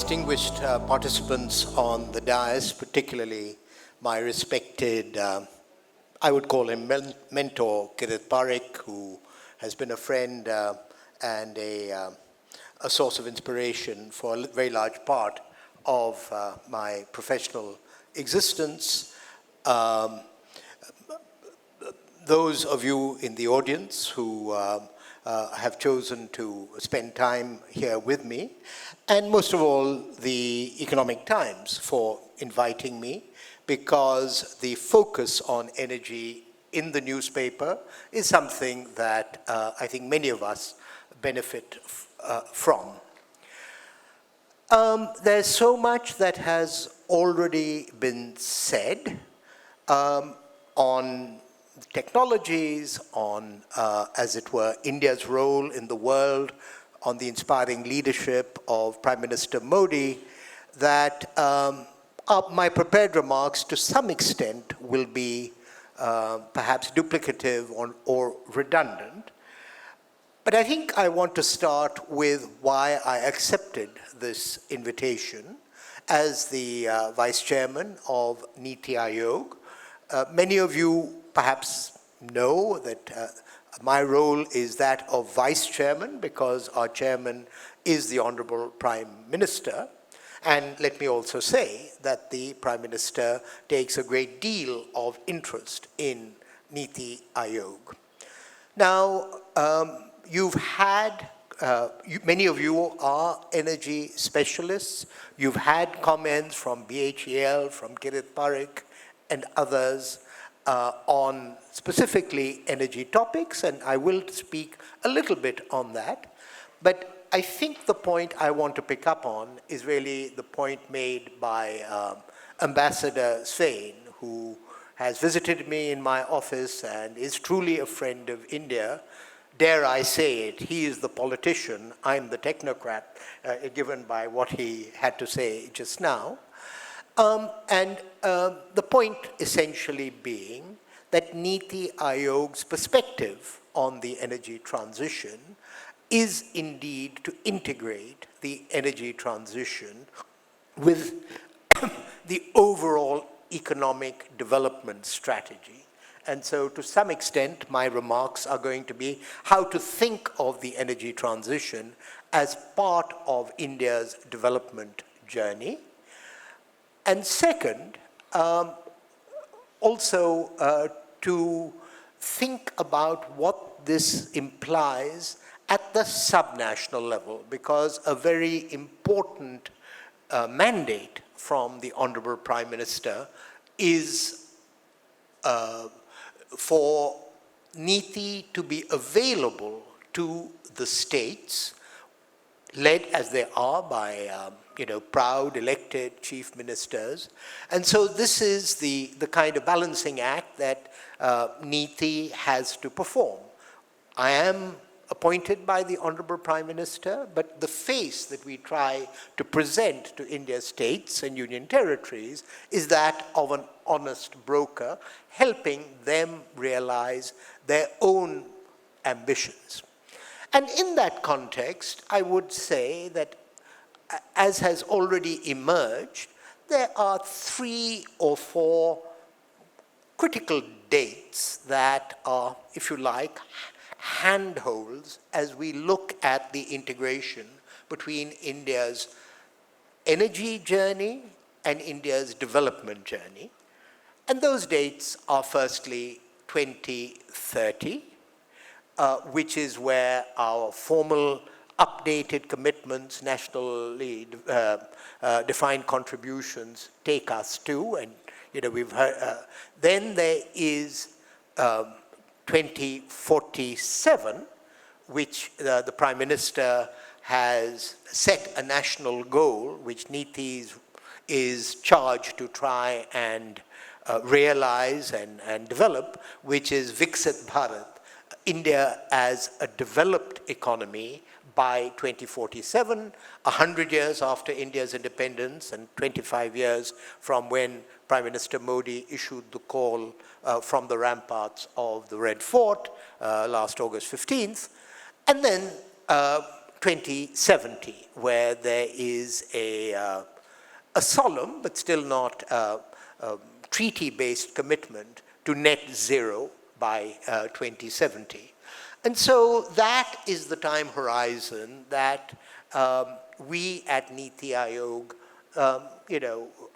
distinguished participants on the dais, particularly my respected, I would call him mentor, Kirit Parekh, who has been a friend and a source of inspiration for a very large part of my professional existence. Those of you in the audience who have chosen to spend time here with me, and most of all, the Economic Times for inviting me, because the focus on energy in the newspaper is something that I think many of us benefit from. There's so much that has already been said on technologies, on, as it were, India's role in the world, on the inspiring leadership of Prime Minister Modi, that my prepared remarks to some extent will be perhaps duplicative or redundant. But I think I want to start with why I accepted this invitation as the Vice Chairman of Niti Aayog. Many of you perhaps know that my role is that of Vice Chairman because our Chairman is the Honorable Prime Minister. And let me also say that the Prime Minister takes a great deal of interest in Niti Aayog. Now, you've had, many of you are energy specialists. You've had comments from BHEL, from Kirit Parekh, and others on specifically energy topics, and I will speak a little bit on that. But I think the point I want to pick up on is really the point made by Ambassador Swain, who has visited me in my office and is truly a friend of India. Dare I say it, he is the politician, I'm the technocrat, given by what he had to say just now. The point essentially being that Niti Aayog's perspective on the energy transition is indeed to integrate the energy transition with the overall economic development strategy. And so to some extent, my remarks are going to be how to think of the energy transition as part of India's development journey. And second, also to think about what this implies at the subnational level, because a very important mandate from the Honorable Prime Minister is for Niti to be available to the states, led as they are by proud elected chief ministers. And so this is the kind of balancing act that Niti has to perform. I am appointed by the Honorable Prime Minister, but the face that we try to present to India's states and union territories is that of an honest broker, helping them realize their own ambitions. And in that context, I would say that, as has already emerged, there are 3 or 4 critical dates that are, if you like, handholds as we look at the integration between India's energy journey and India's development journey. And those dates are firstly 2030, which is where our formal updated commitments, nationally defined contributions take us to. And we've heard, then there is 2047, which the Prime Minister has set a national goal, which Niti is charged to try and realize and develop, which is Viksit Bharat, India as a developed economy by 2047, 100 years after India's independence and 25 years from when Prime Minister Modi issued the call from the ramparts of the Red Fort last August 15th. And then 2070, where there is a solemn but still not treaty-based commitment to net zero by 2070. And so that is the time horizon that we at Niti Aayog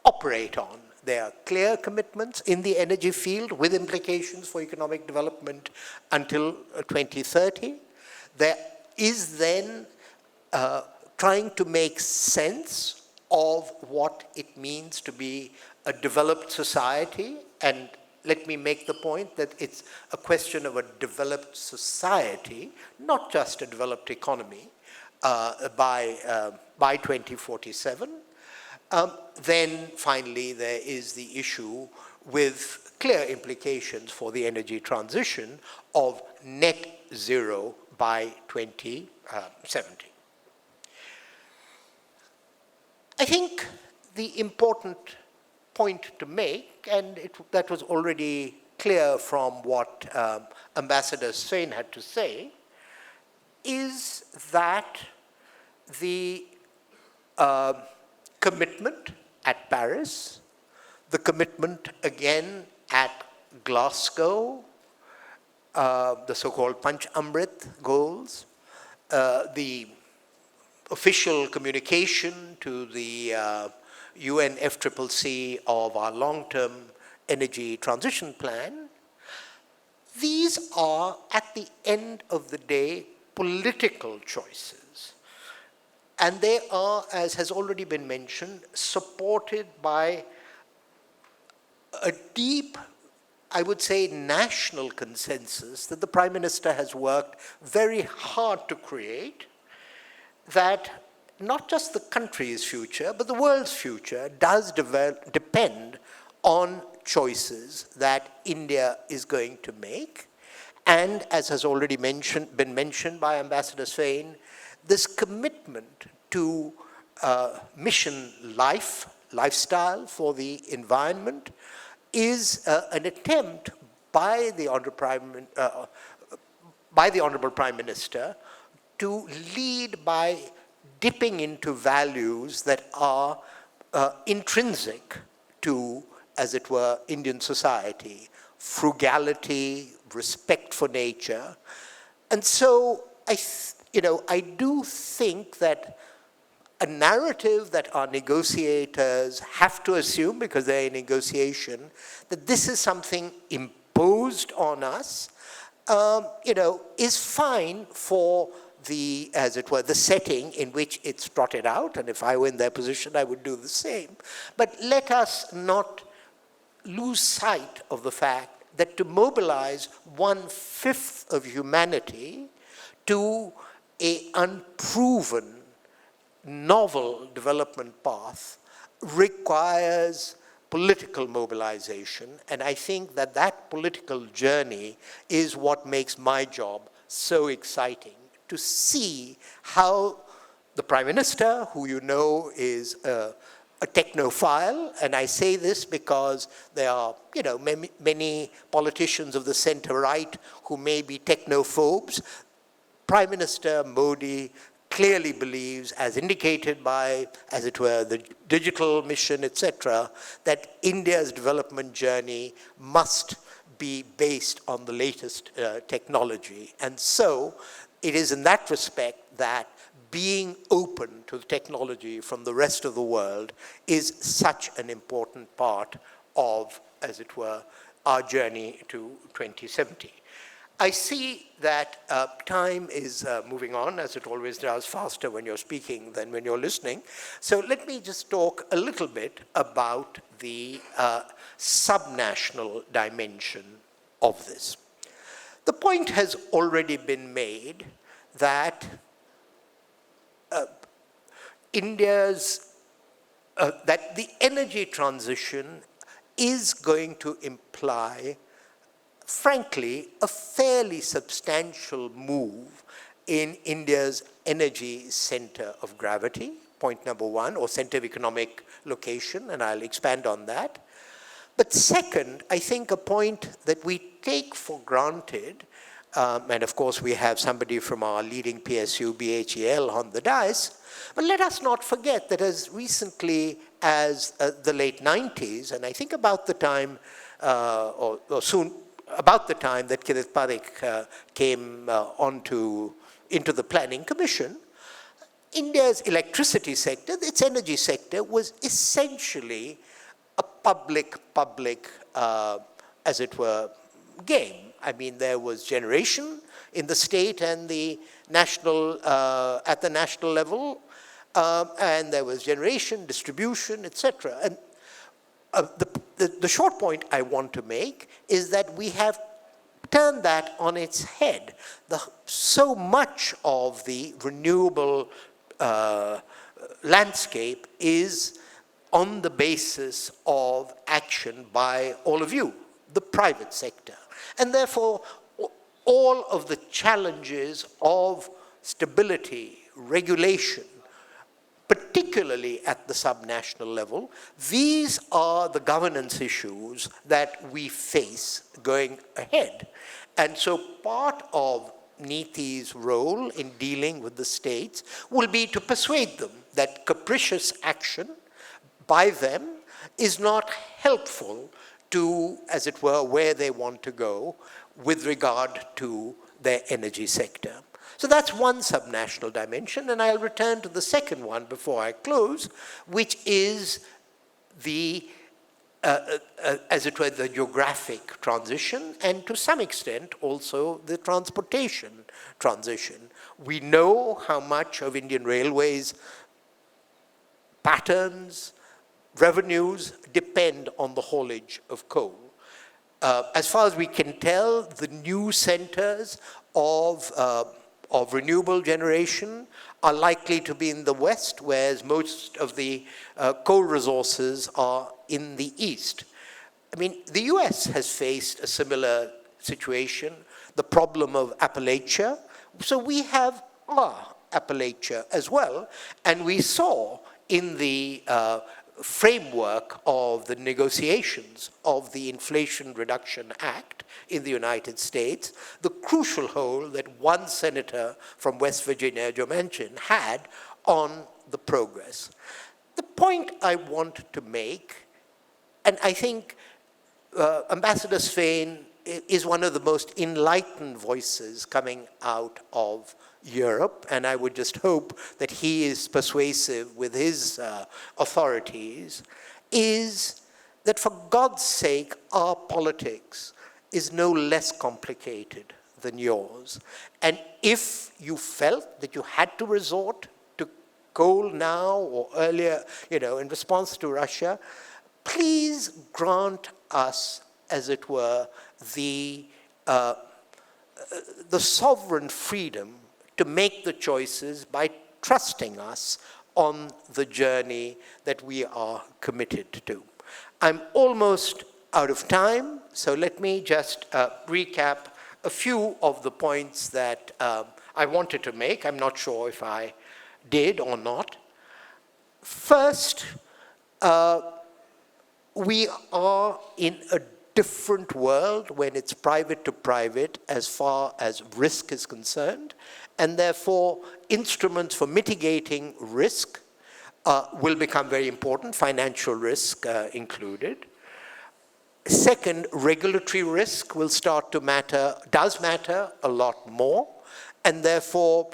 operate on. There are clear commitments in the energy field with implications for economic development until 2030. There is then trying to make sense of what it means to be a developed society. And let me make the point that it's a question of a developed society, not just a developed economy, by 2047. Then finally, there is the issue with clear implications for the energy transition of net zero by 2070. I think the important point to make, and that was already clear from what Ambassador Swain had to say, is that the commitment at Paris, the commitment again at Glasgow, the so-called Panch Amrit goals, the official communication to the UN FCCC of our long-term energy transition plan, these are, at the end of the day, political choices. And they are, as has already been mentioned, supported by a deep, I would say, national consensus that the Prime Minister has worked very hard to create, that not just the country's future, but the world's future does depend on choices that India is going to make. And as has already been mentioned by Ambassador Swain, this commitment to mission lifestyle for the environment is an attempt by the Honorable Prime Minister to lead by dipping into values that are intrinsic to, as it were, Indian society: frugality, respect for nature. And so I do think that a narrative that our negotiators have to assume, because they're in negotiation, that this is something imposed on us, is fine for the, as it were, the setting in which it's trotted out. And if I were in their position, I would do the same. But let us not lose sight of the fact that to mobilize 1/5 of humanity to an unproven, novel development path requires political mobilization. And I think that that political journey is what makes my job so exciting, to see how the Prime Minister, who you know is a technophile, and I say this because there are many politicians of the center-right who may be technophobes. Prime Minister Modi clearly believes, as indicated by, as it were, the digital mission, etc., that India's development journey must be based on the latest technology. And so it is in that respect that being open to the technology from the rest of the world is such an important part of, as it were, our journey to 2070. I see that time is moving on, as it always does, faster when you're speaking than when you're listening. So let me just talk a little bit about the subnational dimension of this. The point has already been made that that the energy transition is going to imply, frankly, a fairly substantial move in India's energy center of gravity, point number one, or center of economic location, and I'll expand on that. But second, I think a point that we take for granted And of course, we have somebody from our leading PSU, BHEL, on the dais. But let us not forget that as recently as the late 90s, and I think about the time, or soon, about the time that Kirit Parikh came into the Planning Commission, India's electricity sector, its energy sector, was essentially a public, as it were, game. I mean, there was generation in the state and the national, at the national level, and there was generation, distribution, etc. And the short point I want to make is that we have turned that on its head. So much of the renewable landscape is on the basis of action by all of you, the private sector. And therefore, all of the challenges of stability, regulation, particularly at the subnational level, these are the governance issues that we face going ahead. And so part of Niti's role in dealing with the states will be to persuade them that capricious action by them is not helpful to, as it were, where they want to go with regard to their energy sector. So that's one subnational dimension, and I'll return to the second one before I close, which is the, as it were, the geographic transition, and to some extent also the transportation transition. We know how much of Indian Railways patterns, revenues depend on the haulage of coal. As far as we can tell, the new centers of renewable generation are likely to be in the west, whereas most of the coal resources are in the east. I mean, the US has faced a similar situation, the problem of Appalachia. So we have our Appalachia as well, and we saw in the framework of the negotiations of the Inflation Reduction Act in the United States, the crucial role that one senator from West Virginia, Joe Manchin, had on the progress. The point I want to make, and I think Ambassador Svein is one of the most enlightened voices coming out of Europe, and I would just hope that he is persuasive with his authorities, is that for God's sake, our politics is no less complicated than yours. And if you felt that you had to resort to coal now or earlier, in response to Russia, please grant us, as it were, the sovereign freedom to make the choices by trusting us on the journey that we are committed to. I'm almost out of time, so let me just recap a few of the points that I wanted to make. I'm not sure if I did or not. First, we are in a different world when it's private to private as far as risk is concerned, and therefore instruments for mitigating risk will become very important, financial risk included. Second, regulatory risk will start to matter, does matter a lot more, and therefore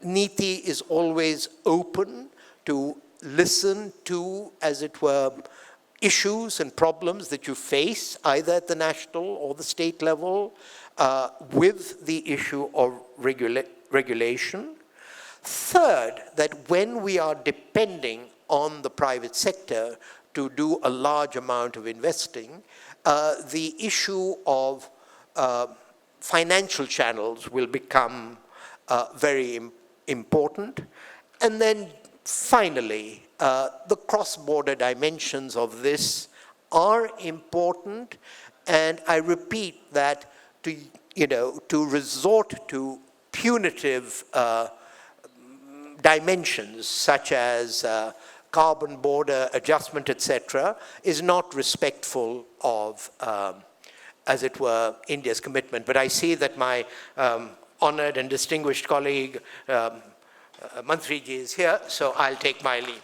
Niti is always open to listen to, as it were, issues and problems that you face either at the national or the state level with the issue of regulation. Third, that when we are depending on the private sector to do a large amount of investing, the issue of financial channels will become very important. And then finally, the cross-border dimensions of this are important, and I repeat that to resort to punitive dimensions such as carbon border adjustment, etc., is not respectful of as it were, India's commitment. But I see that my honored and distinguished colleague, Mantriji, is here, so I'll take my leave.